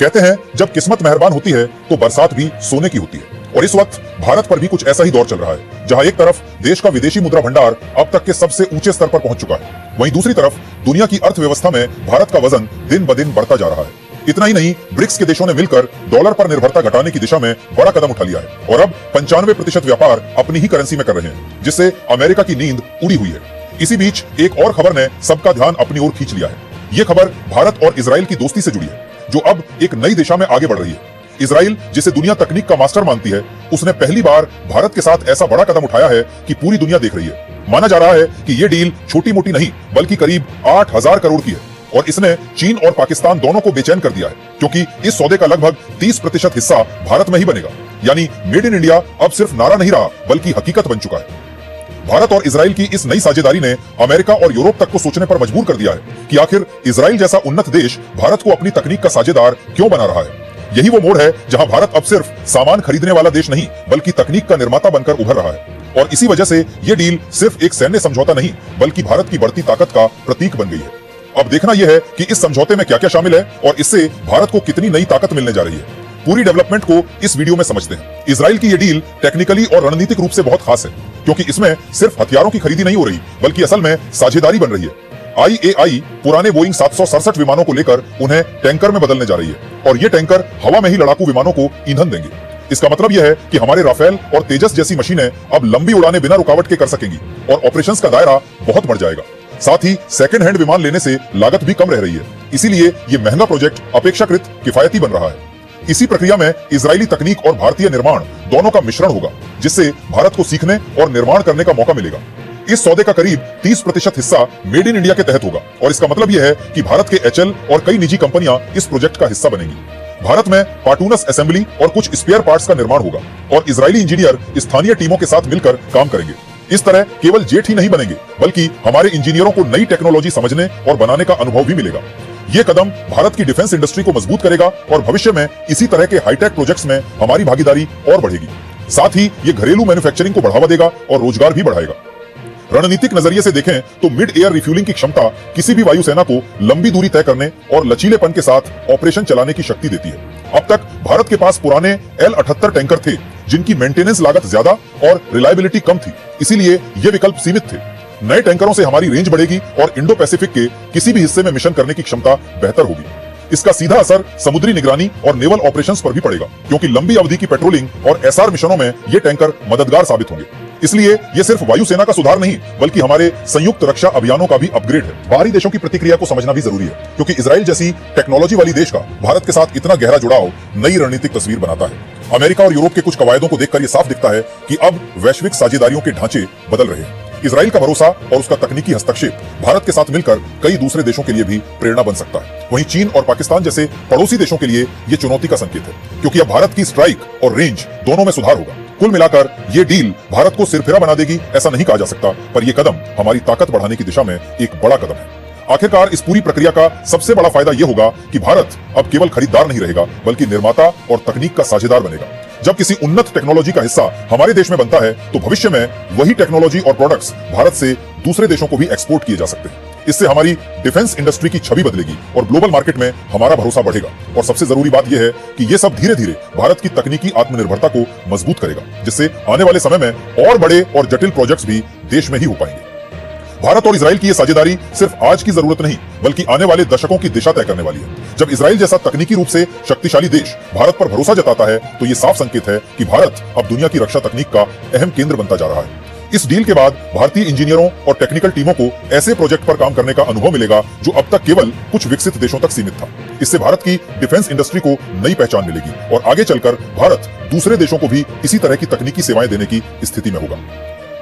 कहते हैं जब किस्मत मेहरबान होती है तो बरसात भी सोने की होती है, और इस वक्त भारत पर भी कुछ ऐसा ही दौर चल रहा है, जहां एक तरफ देश का विदेशी मुद्रा भंडार अब तक के सबसे ऊंचे स्तर पर पहुंच चुका है, वहीं दूसरी तरफ दुनिया की अर्थव्यवस्था में भारत का वजन दिन ब दिन बढ़ता जा रहा है। इतना ही नहीं, ब्रिक्स के देशों ने मिलकर डॉलर पर निर्भरता घटाने की दिशा में बड़ा कदम उठा लिया है और अब 95% व्यापार अपनी ही करेंसी में कर रहे हैं, जिससे अमेरिका की नींद उड़ी हुई है। इसी बीच एक और खबर ने सबका ध्यान अपनी ओर खींच लिया है। ये खबर भारत और इजराइल की दोस्ती से जुड़ी है, जो अब एक नई दिशा में आगे बढ़ रही है। इजराइल, जिसे दुनिया तकनीक का मास्टर मानती है, उसने पहली बार भारत के साथ ऐसा बड़ा कदम उठाया है कि पूरी दुनिया देख रही है। माना जा रहा है कि ये डील छोटी मोटी नहीं बल्कि करीब 8,000 करोड़ की है, और इसने चीन और पाकिस्तान दोनों को बेचैन कर दिया है, क्योंकि इस सौदे का लगभग 30% हिस्सा भारत में ही बनेगा। यानी मेड इन इंडिया अब सिर्फ नारा नहीं रहा बल्कि हकीकत बन चुका है। भारत और इजराइल की इस नई साझेदारी ने अमेरिका और यूरोप तक को सोचने पर मजबूर कर दिया है कि आखिर इजराइल जैसा उन्नत देश भारत को अपनी तकनीक का साझेदार क्यों बना रहा है। यही वो मोड़ है जहां भारत अब सिर्फ सामान खरीदने वाला देश नहीं बल्कि तकनीक का निर्माता बनकर उभर रहा है, और इसी वजह से ये डील सिर्फ एक सैन्य समझौता नहीं बल्कि भारत की बढ़ती ताकत का प्रतीक बन गई है। अब देखना यह है कि इस समझौते में क्या क्या शामिल है और इससे भारत को कितनी नई ताकत मिलने जा रही है। पूरी डेवलपमेंट को इस वीडियो में समझते हैं। इजराइल की ये डील टेक्निकली और रणनीतिक रूप से बहुत खास है, क्योंकि इसमें सिर्फ हथियारों की खरीदी नहीं हो रही बल्कि असल में साझेदारी बन रही है। IAI पुराने बोइंग 767 विमानों को लेकर उन्हें टैंकर में बदलने जा रही है, और ये टैंकर हवा में ही लड़ाकू विमानों को ईंधन देंगे। इसका मतलब यह है कि हमारे राफेल और तेजस जैसी मशीनें अब लंबी उड़ानें बिना रुकावट के कर सकेंगी और ऑपरेशंस का दायरा बहुत बढ़ जाएगा। साथ ही सेकंड हैंड विमान लेने से लागत भी कम रह रही है, इसीलिए ये महंगा प्रोजेक्ट अपेक्षाकृत किफायती बन रहा है। इसी प्रक्रिया में इजरायली तकनीक और भारतीय निर्माण दोनों का मिश्रण होगा, जिससे भारत को सीखने और निर्माण करने का मौका मिलेगा। इस सौदे का करीब 30% हिस्सा मेड इन इंडिया के तहत होगा, और इसका मतलब यह है कि भारत के HL और कई निजी कंपनियां इस प्रोजेक्ट का हिस्सा बनेंगी। भारत में पार्टूनस असेंबली और कुछ स्पेयर पार्ट्स का निर्माण होगा, और इजरायली इंजीनियर स्थानीय टीमों के साथ मिलकर काम करेंगे। इस तरह केवल जेट ही नहीं बनेंगे बल्कि हमारे इंजीनियरों को नई टेक्नोलॉजी समझने और बनाने का अनुभव भी मिलेगा। ये कदम भारत की डिफेंस इंडस्ट्री को मजबूत करेगा और भविष्य में इसी तरह के हाईटेक प्रोजेक्ट्स में हमारी भागीदारी और बढ़ेगी। साथ ही ये घरेलू मैन्युफैक्चरिंग को बढ़ावा देगा और रोजगार भी बढ़ाएगा। रणनीतिक नजरिए से देखें तो मिड एयर रिफ्यूलिंग की क्षमता किसी भी वायुसेना को लंबी दूरी तय करने और लचीलेपन के साथ ऑपरेशन चलाने की शक्ति देती है। अब तक भारत के पास पुराने L-78 टैंकर थे, जिनकी मेंटेनेंस लागत ज्यादा और रिलायबिलिटी कम थी, इसीलिए ये विकल्प सीमित थे। नए टैंकरों से हमारी रेंज बढ़ेगी और इंडो पैसिफिक के किसी भी हिस्से में मिशन करने की क्षमता बेहतर होगी। इसका सीधा असर समुद्री निगरानी और नेवल ऑपरेशंस पर भी पड़ेगा, क्योंकि लंबी अवधि की पेट्रोलिंग और SR मिशनों में ये टैंकर मददगार साबित होंगे। इसलिए ये सिर्फ वायुसेना का सुधार नहीं बल्कि हमारे संयुक्त रक्षा अभियानों का भी अपग्रेड है। बाहरी देशों की प्रतिक्रिया को समझना भी जरूरी है, क्योंकि इजराइल जैसी टेक्नोलॉजी वाली देश का भारत के साथ इतना गहरा जुड़ाव नई रणनीतिक तस्वीर बनाता है। अमेरिका और यूरोप के कुछ कवायदों को देखकर ये साफ दिखता है कि अब वैश्विक साझेदारियों के ढांचे बदल रहे हैं। इजराइल का भरोसा और उसका तकनीकी हस्तक्षेप भारत के साथ मिलकर कई दूसरे देशों के लिए भी प्रेरणा बन सकता है। वहीं चीन और पाकिस्तान जैसे पड़ोसी देशों के लिए ये चुनौती का संकेत है, क्योंकि अब भारत की स्ट्राइक और रेंज दोनों में सुधार होगा। कुल मिलाकर ये डील भारत को सिरफिरा बना देगी ऐसा नहीं कहा जा सकता, पर यह कदम हमारी ताकत बढ़ाने की दिशा में एक बड़ा कदम है। आखिरकार इस पूरी प्रक्रिया का सबसे बड़ा फायदा यह होगा कि भारत अब केवल खरीदार नहीं रहेगा बल्कि निर्माता और तकनीक का साझेदार बनेगा। जब किसी उन्नत टेक्नोलॉजी का हिस्सा हमारे देश में बनता है तो भविष्य में वही टेक्नोलॉजी और प्रोडक्ट्स भारत से दूसरे देशों को भी एक्सपोर्ट किए जा सकते हैं। इससे हमारी डिफेंस इंडस्ट्री की छवि बदलेगी और ग्लोबल मार्केट में हमारा भरोसा बढ़ेगा। और सबसे जरूरी बात यह है कि ये सब धीरे धीरे भारत की तकनीकी आत्मनिर्भरता को मजबूत करेगा, जिससे आने वाले समय में और बड़े और जटिल प्रोजेक्ट्स भी देश में ही हो पाएंगे। भारत और इजराइल की ये साझेदारी सिर्फ आज की जरूरत नहीं बल्कि आने वाले दशकों की दिशा तय करने वाली है। जब इजराइल जैसा तकनीकी रूप से शक्तिशाली देश भारत पर भरोसा जताता है तो ये साफ संकेत है कि भारत अब दुनिया की रक्षा तकनीक का अहम केंद्र बनता जा रहा है। इस डील के बाद भारतीय इंजीनियरों और टेक्निकल टीमों को ऐसे प्रोजेक्ट पर काम करने का अनुभव मिलेगा जो अब तक केवल कुछ विकसित देशों तक सीमित था। इससे भारत की डिफेंस इंडस्ट्री को नई पहचान मिलेगी और आगे चलकर भारत दूसरे देशों को भी इसी तरह की तकनीकी सेवाएं देने की स्थिति में होगा।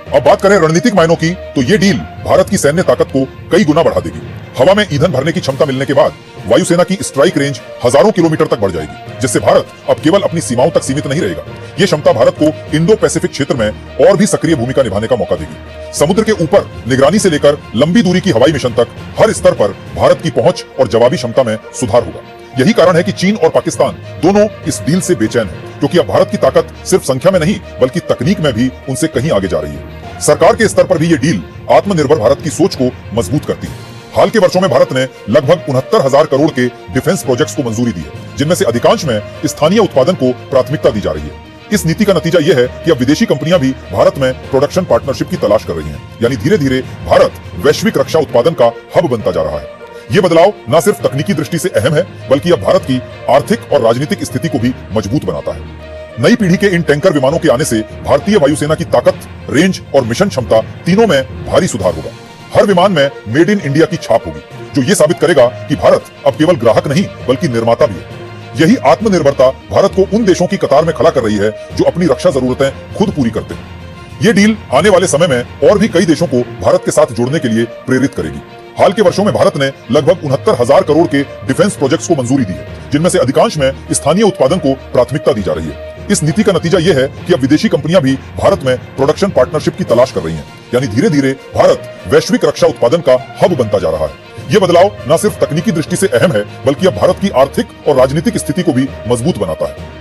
अब बात करें रणनीतिक मायनों की, तो ये डील भारत की सैन्य ताकत को कई गुना बढ़ा देगी। हवा में ईंधन भरने की क्षमता मिलने के बाद वायुसेना की स्ट्राइक रेंज हजारों किलोमीटर तक बढ़ जाएगी, जिससे भारत अब केवल अपनी सीमाओं तक सीमित नहीं रहेगा। ये क्षमता भारत को इंडो पैसिफिक क्षेत्र में और भी सक्रिय भूमिका निभाने का मौका देगी। समुद्र के ऊपर निगरानी से लेकर लंबी दूरी की हवाई मिशन तक हर स्तर पर भारत की पहुंच और जवाबी क्षमता में सुधार होगा। यही कारण है कि चीन और पाकिस्तान दोनों इस डील से बेचैन हैं, क्योंकि अब भारत की ताकत सिर्फ संख्या में नहीं बल्कि तकनीक में भी उनसे कहीं आगे जा रही है। सरकार के स्तर पर भी ये डील आत्मनिर्भर भारत की सोच को मजबूत करती है। हाल के वर्षों में भारत ने लगभग 69,000 करोड़ के डिफेंस प्रोजेक्ट्स को मंजूरी दी है, जिनमें से अधिकांश में स्थानीय उत्पादन को प्राथमिकता दी जा रही है। इस नीति का नतीजा यह है कि अब विदेशी कंपनियां भी भारत में प्रोडक्शन पार्टनरशिप की तलाश कर रही हैं। यानी धीरे धीरे भारत वैश्विक रक्षा उत्पादन का हब बनता जा रहा है। ये बदलाव न सिर्फ तकनीकी दृष्टि से अहम है, बल्कि अब भारत की आर्थिक और राजनीतिक स्थिति को भी मजबूत बनाता है। नई पीढ़ी के इन टैंकर विमानों के आने से भारतीय वायुसेना की ताकत, रेंज और मिशन क्षमता तीनों में भारी सुधार होगा। हर विमान में मेड इन इंडिया की छाप होगी, जो ये साबित करेगा कि भारत अब केवल ग्राहक नहीं बल्कि निर्माता भी है। यही आत्मनिर्भरता भारत को उन देशों की कतार में खड़ा कर रही है जो अपनी रक्षा जरूरतें खुद पूरी करते हैं। ये डील आने वाले समय में और भी कई देशों को भारत के साथ जुड़ने के लिए प्रेरित करेगी। हाल के वर्षों में भारत ने लगभग 69,000 करोड़ के डिफेंस प्रोजेक्ट्स को मंजूरी दी है, जिनमें से अधिकांश में स्थानीय उत्पादन को प्राथमिकता दी जा रही है। इस नीति का नतीजा यह है कि अब विदेशी कंपनियां भी भारत में प्रोडक्शन पार्टनरशिप की तलाश कर रही हैं। यानी धीरे धीरे भारत वैश्विक रक्षा उत्पादन का हब बनता जा रहा है। ये बदलाव न सिर्फ तकनीकी दृष्टि से अहम है, बल्कि अब भारत की आर्थिक और राजनीतिक स्थिति को भी मजबूत बनाता है।